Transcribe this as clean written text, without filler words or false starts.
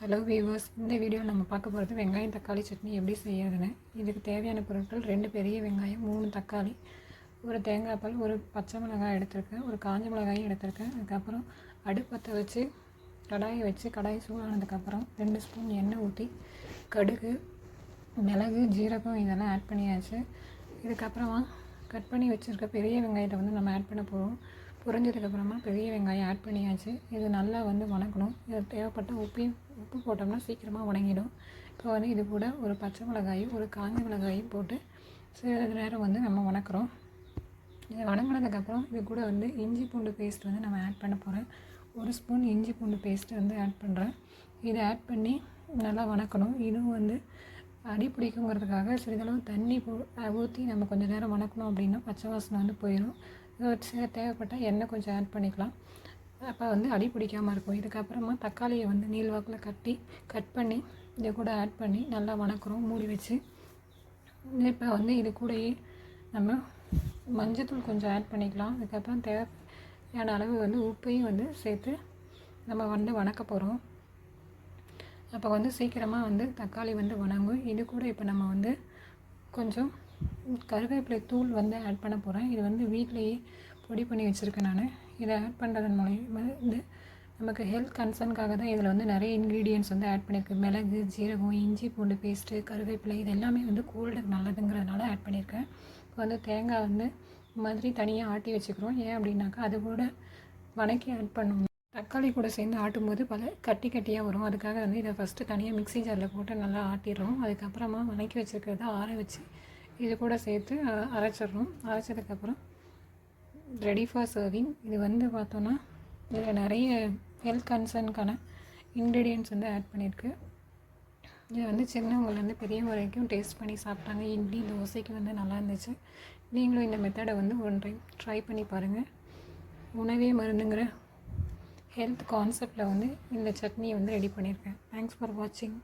Hello viewers, இந்த வீடியோவில் நம்ம பார்க்க போகிறது வெங்காயம் தக்காளி சட்னி எப்படி செய்யறதுன்னு. இதுக்கு தேவையான பொருட்கள் 2 பெரிய வெங்காயம், 3 தக்காளி, ஒரு தேங்காய் பால், ஒரு பச்சை மிளகாய் எடுத்திருக்கேன், ஒரு காஞ்ச மிளகாயும் எடுத்திருக்கேன். அதுக்கப்புறம் அடுப்பத்தை வச்சு கடாயை வச்சு கடாய் சூடானதுக்கப்புறம் 2 ஸ்பூன் எண்ணெய் ஊற்றி கடுகு, மிளகு, ஜீரகம் இதெல்லாம் ஆட் பண்ணியாச்சு. இதுக்கப்புறமா கட் பண்ணி வச்சுருக்க பெரிய வெங்காயத்தை நம்ம ஆட் பண்ண போகிறோம். பொரிஞ்சதுக்கப்புறமா பெரிய வெங்காயம் ஆட் பண்ணியாச்சு. இது நல்லா வணக்கணும். இது தேவைப்பட்ட உப்பு போட்டோம்னா சீக்கிரமாக வணங்கிடும். இப்போ இது கூட ஒரு பச்சை மிளகாயும் ஒரு காஞ்ச மிளகாயும் போட்டு சிறிது நேரம் நம்ம வணக்குறோம். இது வணங்கினதுக்கப்புறம் இது கூட இஞ்சி பூண்டு பேஸ்ட் நம்ம ஆட் பண்ண போகிறேன். 1 ஸ்பூன் இஞ்சி பூண்டு பேஸ்ட் ஆட் பண்ணுறேன். இதை ஆட் பண்ணி நல்லா வணக்கணும். இதுவும் அடி பிடிக்குங்கிறதுக்காக சிறிதளவு தண்ணி ஊற்றி நம்ம கொஞ்சம் நேரம் வணக்கணும். அப்படின்னா பச்சை வாசனை போயிடும். தேவைப்பட்டால் எண்ணெய் கொஞ்சம் ஆட் பண்ணிக்கலாம். அப்போ அடி பிடிக்காமல் இருக்கும். இதுக்கப்புறமா தக்காளியை நீள்வாக்கில் கட் பண்ணி இதை கூட ஆட் பண்ணி நல்லா வணக்குறோம் மூடி வச்சு. இப்போ இது கூடயே நம்ம மஞ்சத்தூள் கொஞ்சம் ஆட் பண்ணிக்கலாம். அதுக்கப்புறம் தேவையான அளவு உப்பையும் சேர்த்து நம்ம வணக்க போகிறோம். அப்போ சீக்கிரமாக தக்காளி வணங்கும். இது கூட இப்போ நம்ம கொஞ்சம் கருவேப்பிலை தூள் ஆட் பண்ண போகிறேன். இது வீட்டிலையே பொடி பண்ணி வச்சுருக்கேன் நான். இதை ஆட் பண்ணுறதன் மூலயமா நமக்கு ஹெல்த் கன்சர்னுக்காக தான் இதில் நிறைய இன்க்ரீடியன்ட்ஸ் ஆட் பண்ணியிருக்கேன். மிளகு, ஜீரகம், இஞ்சி பூண்டு பேஸ்ட்டு, கருவேப்பிலை இது எல்லாமே கோல்டுக்கு நல்லதுங்கிறதுனால ஆட் பண்ணியிருக்கேன். இப்போ தேங்காய் மாதிரி தனியாக ஆட்டி வச்சுக்கிறோம். ஏன் அப்படின்னாக்கா அது கூட வணக்கி ஆட் பண்ணணும். தக்காளி கூட சேர்ந்து ஆட்டும்போது பல கட்டியாக வரும். அதுக்காக இதை ஃபஸ்ட்டு தனியாக மிக்ஸி ஜாரில் போட்டு நல்லா ஆட்டிடுறோம். அதுக்கப்புறமா வணக்கி வச்சுருக்கிறத ஆற வச்சு இது கூட சேர்த்து அரைச்சிட்றோம். அரைச்சதுக்கப்புறம் ரெடி ஃபார் சர்விங். இது பார்த்தோன்னா இதில் நிறைய ஹெல்த் கன்சர்னுக்கான இன்க்ரீடியன்ட்ஸ் ஆட் பண்ணியிருக்கு. இது சின்னவங்கலேருந்து பெரியவங்க வரைக்கும் டேஸ்ட் பண்ணி சாப்பிட்டாங்க. இட்லி, தோசைக்கு நல்லா இருந்துச்சு. நீங்களும் இந்த மெத்தடை ஒன் டைம் ட்ரை பண்ணி பாருங்கள். உணவே மருந்துங்கிற ஹெல்த் கான்செப்டில் இந்த சட்னி ரெடி பண்ணியிருக்கேன். தேங்க்ஸ் ஃபார் வாட்சிங்.